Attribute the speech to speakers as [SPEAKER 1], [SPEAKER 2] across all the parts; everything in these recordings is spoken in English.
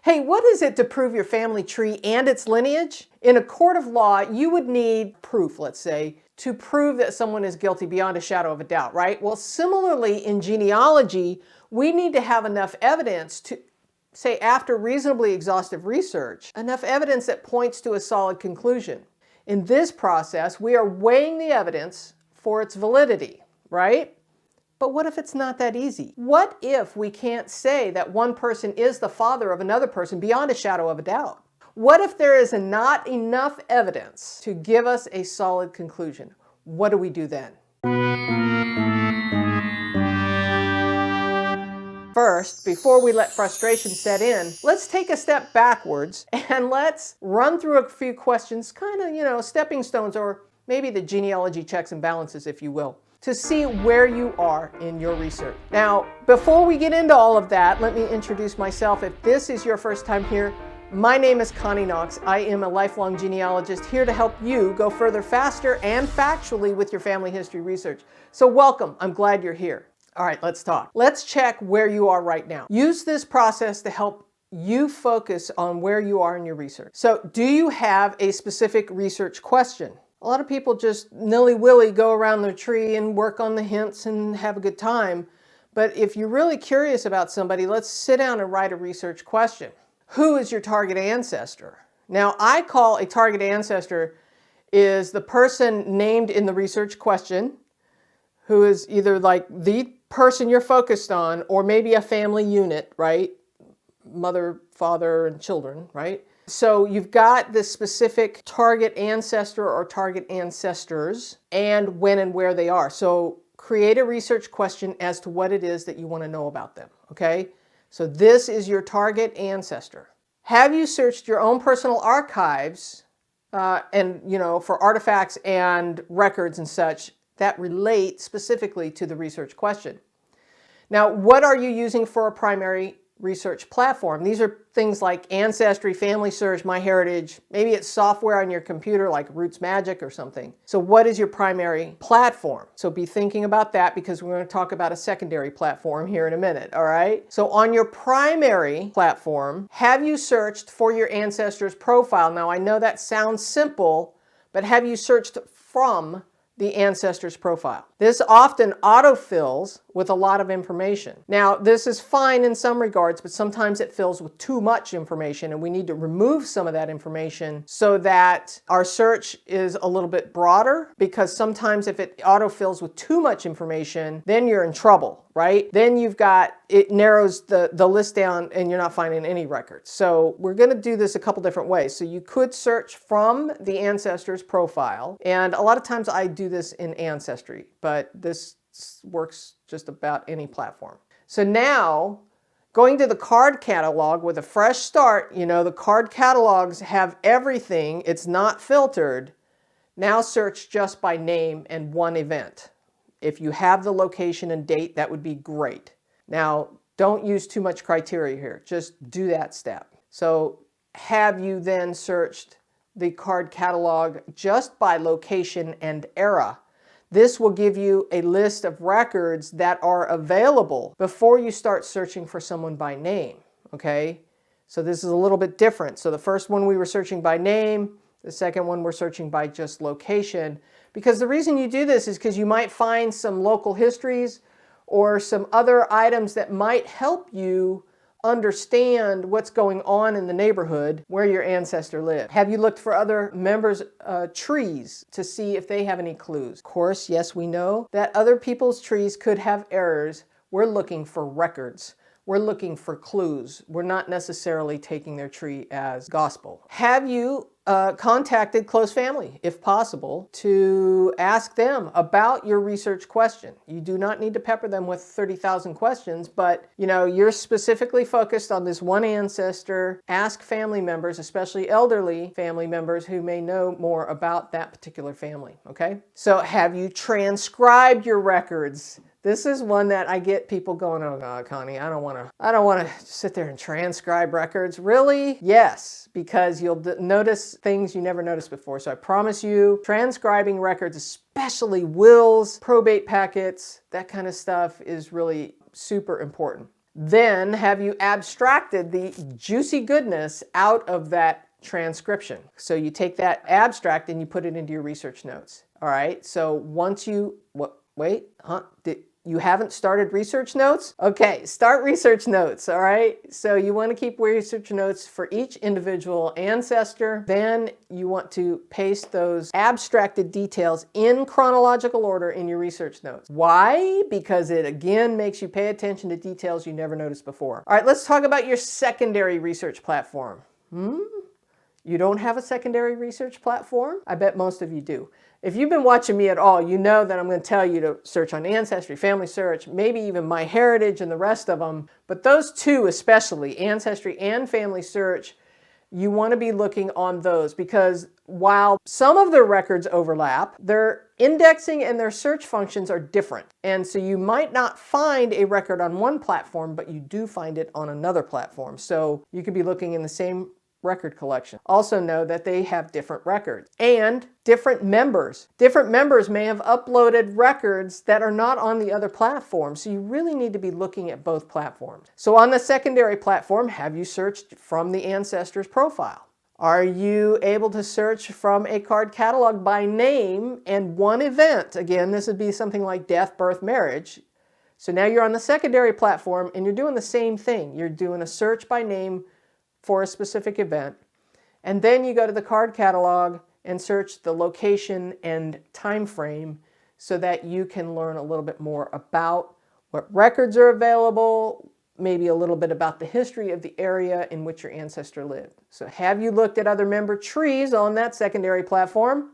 [SPEAKER 1] Hey, what is it to prove your family tree and its lineage? In a court of law, you would need proof, let's say, to prove that someone is guilty beyond a shadow of a doubt, right? Well, similarly, in genealogy, we need to have enough evidence to, say, after reasonably exhaustive research, enough evidence that points to a solid conclusion. In this process, we are weighing the evidence for its validity, right? But what if it's not that easy? What if we can't say that one person is the father of another person beyond a shadow of a doubt? What if there is not enough evidence to give us a solid conclusion? What do we do then? First, before we let frustration set in, let's take a step backwards and let's run through a few questions, kind of, stepping stones, or maybe the genealogy checks and balances, if you will, to see where you are in your research. Now, before we get into all of that, let me introduce myself. If this is your first time here, my name is Connie Knox. I am a lifelong genealogist here to help you go further faster and factually with your family history research. So welcome, I'm glad you're here. All right, let's talk. Let's check where you are right now. Use this process to help you focus on where you are in your research. So do you have a specific research question? A lot of people just nilly-willy go around their tree and work on the hints and have a good time. But if you're really curious about somebody, let's sit down and write a research question. Who is your target ancestor? Now, I call a target ancestor is the person named in the research question, who is either like the person you're focused on, or maybe a family unit, right? Mother, father, and children, right? So you've got this specific target ancestor or target ancestors and when and where they are. So create a research question as to what it is that you want to know about them, okay? So this is your target ancestor. Have you searched your own personal archives for artifacts and records and such that relate specifically to the research question? Now, what are you using for a primary research platform? These are things like Ancestry, Family Search, MyHeritage. Maybe it's software on your computer like Roots Magic or something. So what is your primary platform? So be thinking about that, because we're going to talk about a secondary platform here in a minute, all right? So on your primary platform, have you searched for your ancestor's profile? Now, I know that sounds simple, but have you searched from the ancestor's profile? This often autofills with a lot of information. Now, this is fine in some regards, but sometimes it fills with too much information, and we need to remove some of that information so that our search is a little bit broader, because sometimes if it autofills with too much information, then you're in trouble, right? Then it narrows the list down and you're not finding any records. So we're going to do this a couple different ways. So you could search from the ancestor's profile, and a lot of times I do this in Ancestry, but this works just about any platform. So now, going to the card catalog with a fresh start, the card catalogs have everything. It's not filtered. Now search just by name and one event. If you have the location and date, that would be great. Now, don't use too much criteria here. Just do that step. So have you then searched the card catalog just by location and era? This will give you a list of records that are available before you start searching for someone by name, okay? So this is a little bit different. So the first one we were searching by name, the second one we're searching by just location. Because the reason you do this is because you might find some local histories or some other items that might help you understand what's going on in the neighborhood where your ancestor lived. Have you looked for other members' trees to see if they have any clues? Of course, yes, we know that other people's trees could have errors. We're looking for records. We're looking for clues. We're not necessarily taking their tree as gospel. Have you contacted close family, if possible, to ask them about your research question? You do not need to pepper them with 30,000 questions, but you're specifically focused on this one ancestor. Ask family members, especially elderly family members, who may know more about that particular family, okay? So have you transcribed your records? This is one that I get people going, oh God, Connie, I don't want to sit there and transcribe records. Really? Yes, because you'll notice things you never noticed before. So I promise you, transcribing records, especially wills, probate packets, that kind of stuff is really super important. Then have you abstracted the juicy goodness out of that transcription? So you take that abstract and you put it into your research notes. All right, so once you, you haven't started research notes? Okay, start research notes, all right? So you want to keep research notes for each individual ancestor. Then you want to paste those abstracted details in chronological order in your research notes. Why? Because it again makes you pay attention to details you never noticed before. All right, let's talk about your secondary research platform. You don't have a secondary research platform? I bet most of you do. If you've been watching me at all, you know that I'm going to tell you to search on Ancestry, Family Search, maybe even MyHeritage and the rest of them. But those two especially, Ancestry and Family Search, you want to be looking on those because while some of their records overlap, their indexing and their search functions are different. And so you might not find a record on one platform, but you do find it on another platform. So you could be looking in the same record collection. Also know that they have different records and different members. Different members may have uploaded records that are not on the other platform, so you really need to be looking at both platforms. So on the secondary platform, have you searched from the ancestor's profile? Are you able to search from a card catalog by name and one event? Again, this would be something like death, birth, marriage. So now you're on the secondary platform and you're doing the same thing. You're doing a search by name for a specific event, and then you go to the card catalog and search the location and time frame so that you can learn a little bit more about what records are available, maybe a little bit about the history of the area in which your ancestor lived. So have you looked at other member trees on that secondary platform?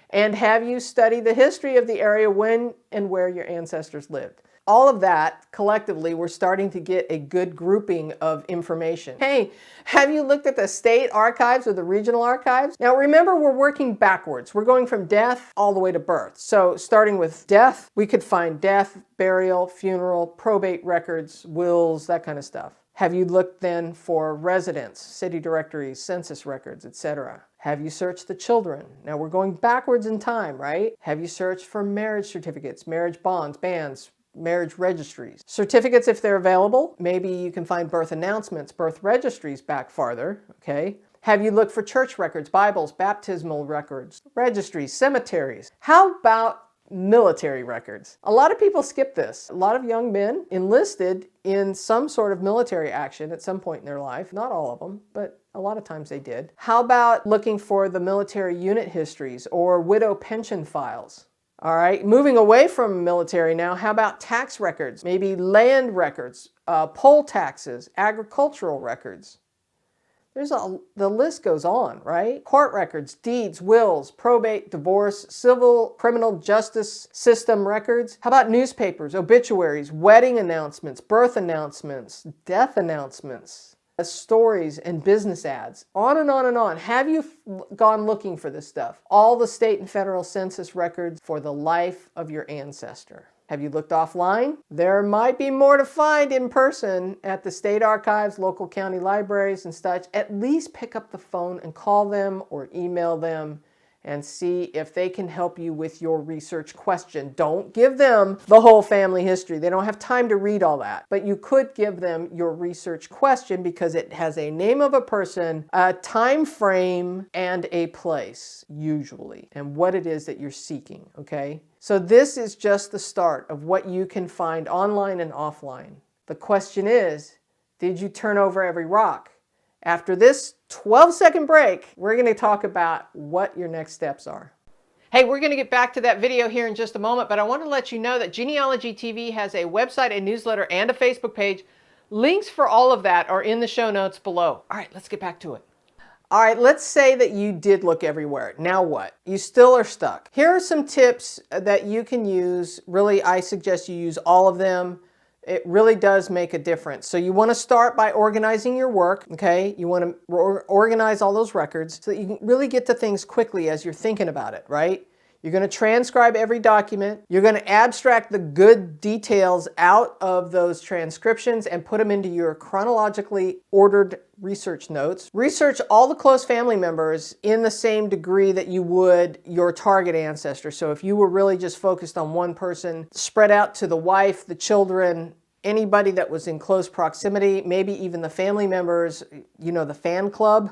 [SPEAKER 1] And have you studied the history of the area when and where your ancestors lived? All of that, collectively, we're starting to get a good grouping of information. Hey, have you looked at the state archives or the regional archives? Now remember, we're working backwards. We're going from death all the way to birth. So starting with death, we could find death, burial, funeral, probate records, wills, that kind of stuff. Have you looked then for residence, city directories, census records, etc.? Have you searched the children? Now we're going backwards in time, right? Have you searched for marriage certificates, marriage bonds, banns, marriage registries? Certificates if they're available. Maybe you can find birth announcements, birth registries back farther, okay? Have you looked for church records, Bibles, baptismal records, registries, cemeteries? How about military records? A lot of people skip this. A lot of young men enlisted in some sort of military action at some point in their life. Not all of them, but a lot of times they did. How about looking for the military unit histories or widow pension files? All right, moving away from military now, how about tax records? Maybe land records, poll taxes, agricultural records. The list goes on, right? Court records, deeds, wills, probate, divorce, civil, criminal justice system records. How about newspapers, obituaries, wedding announcements, birth announcements, death announcements, stories and business ads, on and on and on. Have you gone looking for this stuff? All the state and federal census records for the life of your ancestor. Have you looked offline? There might be more to find in person at the state archives, local county libraries and such. At least pick up the phone and call them or email them and see if they can help you with your research question. Don't give them the whole family history. They don't have time to read all that. But you could give them your research question because it has a name of a person, a time frame, and a place, usually, and what it is that you're seeking, okay? So this is just the start of what you can find online and offline. The question is, did you turn over every rock? After this 12-second break, we're going to talk about what your next steps are. Hey, we're going to get back to that video here in just a moment, but I want to let you know that Genealogy TV has a website, a newsletter, and a Facebook page. Links for all of that are in the show notes below. All right, let's get back to it. All right, let's say that you did look everywhere. Now what? You still are stuck. Here are some tips that you can use. Really, I suggest you use all of them. It really does make a difference. So you want to start by organizing your work, okay? You want to organize all those records so that you can really get to things quickly as you're thinking about it, right? You're going to transcribe every document. You're going to abstract the good details out of those transcriptions and put them into your chronologically ordered research notes. Research all the close family members in the same degree that you would your target ancestor. So if you were really just focused on one person, spread out to the wife, the children, anybody that was in close proximity, maybe even the family members, you know, the fan club,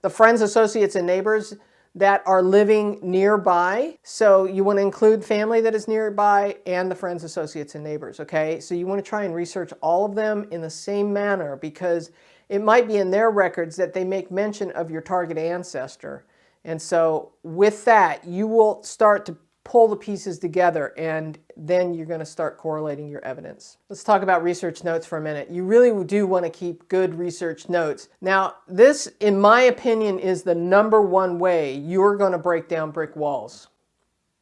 [SPEAKER 1] the friends, associates, and neighbors that are living nearby. So you want to include family that is nearby and the friends, associates, and neighbors, okay? So you want to try and research all of them in the same manner, because it might be in their records that they make mention of your target ancestor. And so with that, you will start to pull the pieces together, and then you're going to start correlating your evidence. Let's talk about research notes for a minute. You really do want to keep good research notes. Now, this, in my opinion, is the #1 way you're going to break down brick walls.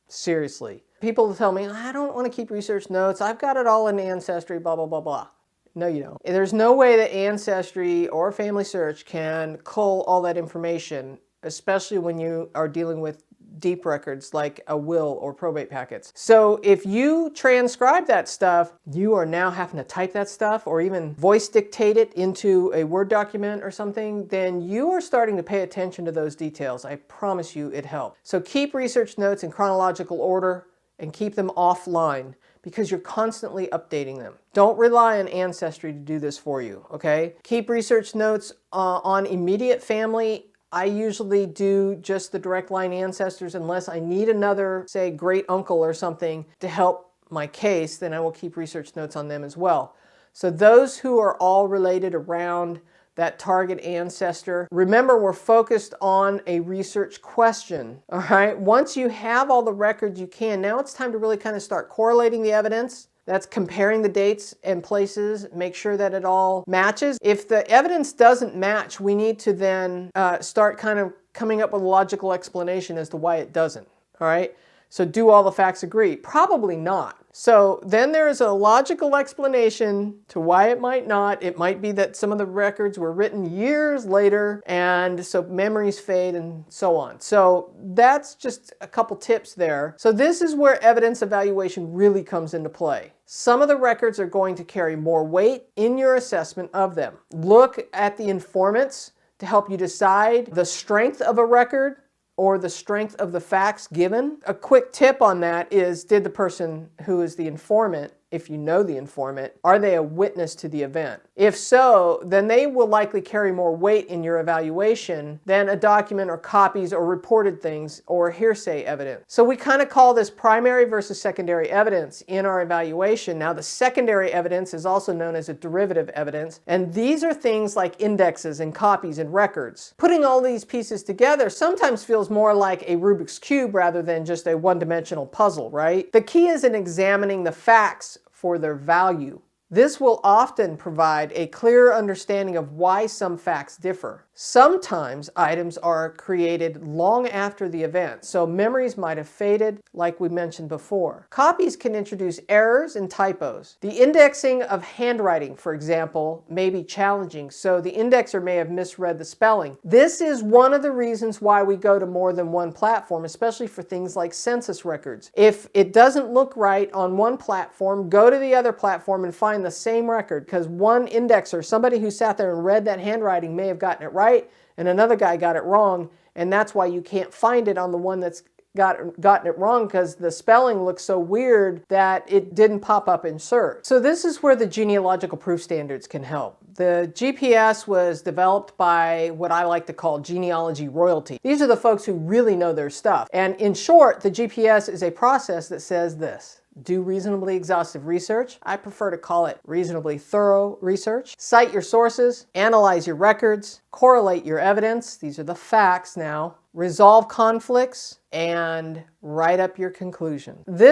[SPEAKER 1] Seriously. People tell me, I don't want to keep research notes. I've got it all in Ancestry, blah, blah, blah, blah. No, you don't. There's no way that Ancestry or Family Search can cull all that information, especially when you are dealing with deep records like a will or probate packets. So if you transcribe that stuff, you are now having to type that stuff or even voice dictate it into a Word document or something, then you are starting to pay attention to those details. I promise you it helps. So keep research notes in chronological order and keep them offline, because you're constantly updating them. Don't rely on Ancestry to do this for you, okay? Keep research notes on immediate family. I usually do just the direct line ancestors unless I need another, say, great uncle or something to help my case, then I will keep research notes on them as well. So those who are all related around that target ancestor, remember, we're focused on a research question, all right? Once you have all the records you can, now it's time to really kind of start correlating the evidence. That's comparing the dates and places, make sure that it all matches. If the evidence doesn't match, we need to then start kind of coming up with a logical explanation as to why it doesn't, all right? So do all the facts agree? Probably not. So then there is a logical explanation to why it might not. It might be that some of the records were written years later, and so memories fade and so on. So that's just a couple tips there. So this is where evidence evaluation really comes into play. Some of the records are going to carry more weight in your assessment of them. Look at the informants to help you decide the strength of a record or the strength of the facts given. A quick tip on that is, did the person who is the informant, if you know the informant, are they a witness to the event? If so, then they will likely carry more weight in your evaluation than a document or copies or reported things or hearsay evidence. So we kind of call this primary versus secondary evidence in our evaluation. Now, the secondary evidence is also known as a derivative evidence, and these are things like indexes and copies and records. Putting all these pieces together sometimes feels more like a Rubik's Cube rather than just a one-dimensional puzzle, right? The key is in examining the facts for their value. This will often provide a clearer understanding of why some facts differ. Sometimes items are created long after the event, so memories might have faded, like we mentioned before. Copies can introduce errors and typos. The indexing of handwriting, for example, may be challenging, so the indexer may have misread the spelling. This is one of the reasons why we go to more than one platform, especially for things like census records. If it doesn't look right on one platform, go to the other platform and find the same record, because one indexer, somebody who sat there and read that handwriting, may have gotten it right and another guy got it wrong, and that's why you can't find it on the one that's gotten it wrong, because the spelling looks so weird that it didn't pop up in search. So this is where the genealogical proof standards can help. The GPS was developed by what I like to call genealogy royalty. These are the folks who really know their stuff. And in short, the GPS is a process that says this: do reasonably exhaustive research. I prefer to call it reasonably thorough research. Cite your sources, analyze your records, correlate your evidence. These are the facts now. Resolve conflicts, and write up your conclusion. There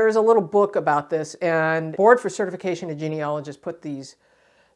[SPEAKER 1] is a little book about this, and Board for Certification of Genealogists put this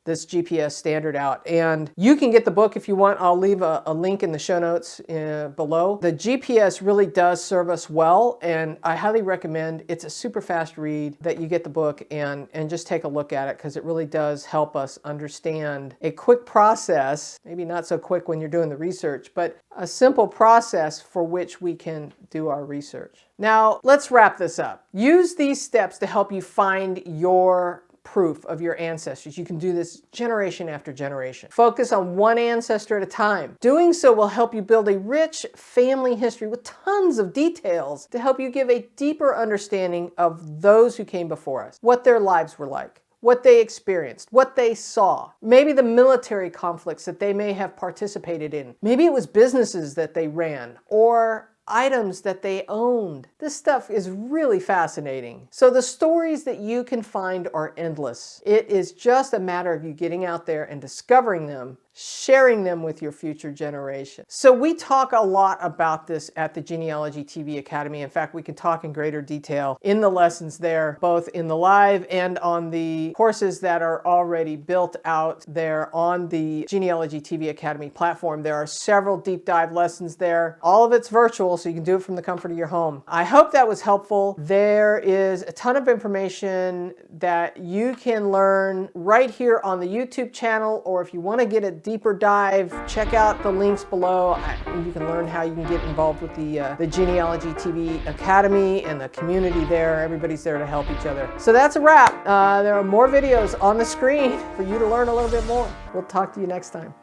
[SPEAKER 1] GPS standard out. And you can get the book if you want. I'll leave a link in the show notes below. The GPS really does serve us well, and I highly recommend. It's a super fast read that you get the book and just take a look at it, because it really does help us understand a quick process, maybe not so quick when you're doing the research, but a simple process for which we can do our research. Now, let's wrap this up. Use these steps to help you find your proof of your ancestors. You can do this generation after generation. Focus on one ancestor at a time. Doing so will help you build a rich family history with tons of details to help you give a deeper understanding of those who came before us, what their lives were like, what they experienced, what they saw, maybe the military conflicts that they may have participated in. Maybe it was businesses that they ran or items that they owned. This stuff is really fascinating. So the stories that you can find are endless. It is just a matter of you getting out there and discovering them, sharing them with your future generation. So we talk a lot about this at the Genealogy TV Academy. In fact, we can talk in greater detail in the lessons there, both in the live and on the courses that are already built out there on the Genealogy TV Academy platform. There are several deep dive lessons there. All of it's virtual, so you can do it from the comfort of your home. I hope that was helpful. There is a ton of information that you can learn right here on the YouTube channel, or if you want to get a deeper dive, check out the links below. You can learn how you can get involved with the Genealogy TV Academy and the community there. Everybody's there to help each other. So that's a wrap. There are more videos on the screen for you to learn a little bit more. We'll talk to you next time.